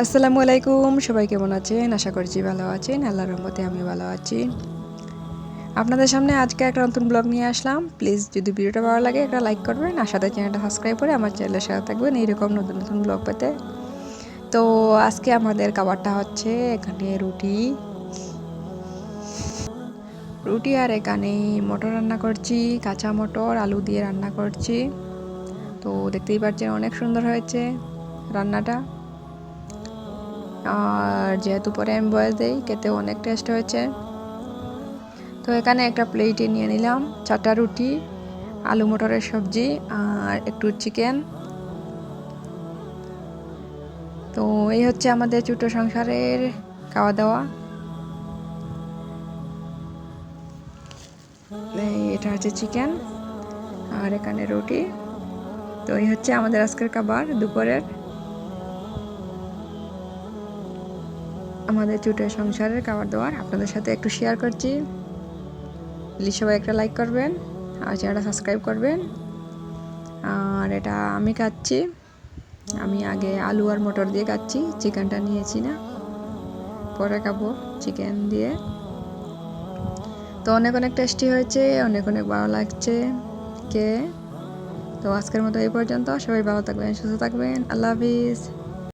আসসালামু আলাইকুম, সবাই কেমন আছেন? আশা করছি ভালো আছেন। আল্লাহর রহমতে আমি ভালো আছি। আপনাদের সামনে আজকে একটা নতুন ব্লগ নিয়ে আসলাম। প্লিজ যদি ভিডিওটা ভালো লাগে একটা লাইক করবেন আর সাথে চ্যানেলটা সাবস্ক্রাইব করে আমার চ্যানেলের সাথে থাকবেন এইরকম নতুন নতুন ব্লগ পেতে। তো আজকে আমাদের খাবারটা হচ্ছে এখানে রুটি আর এখানে মটর রান্না করছি, কাঁচা মটর আলু দিয়ে রান্না করছি। তো দেখতেই পাচ্ছেন অনেক সুন্দর হয়েছে রান্নাটা। আর যেহেতু পরে আমি বয়স দিই খেতে অনেক টেস্ট হয়েছে। তো এখানে একটা প্লেটে নিয়ে নিলাম 4টা রুটি, আলু মটরের সবজি আর একটু চিকেন। তো এই হচ্ছে আমাদের ছোট সংসারের খাওয়া দাওয়া। এটা হচ্ছে চিকেন আর এখানে রুটি। তো এই হচ্ছে আমাদের আজকের খাবার দুপুরের, আমাদের ছোট সংসারের খাবার দাবার আপনাদের সাথে একটু শেয়ার করছি। প্লিজ সবাই একটা লাইক করবেন আর চ্যানেলটা সাবস্ক্রাইব করবেন। আর এটা আমি খাচ্ছি, আমি আগে আলু আর মটর দিয়ে খাচ্ছি, চিকেনটা নিয়েছি না, পরে খাবো চিকেন দিয়ে। তো অনেক অনেক টেস্টি হয়েছে, অনেক অনেক ভালো লাগছে কে। তো আজকের মতো এই পর্যন্ত, সবাই ভালো থাকবেন, সুস্থ থাকবেন, আল্লাহ হাফিজ।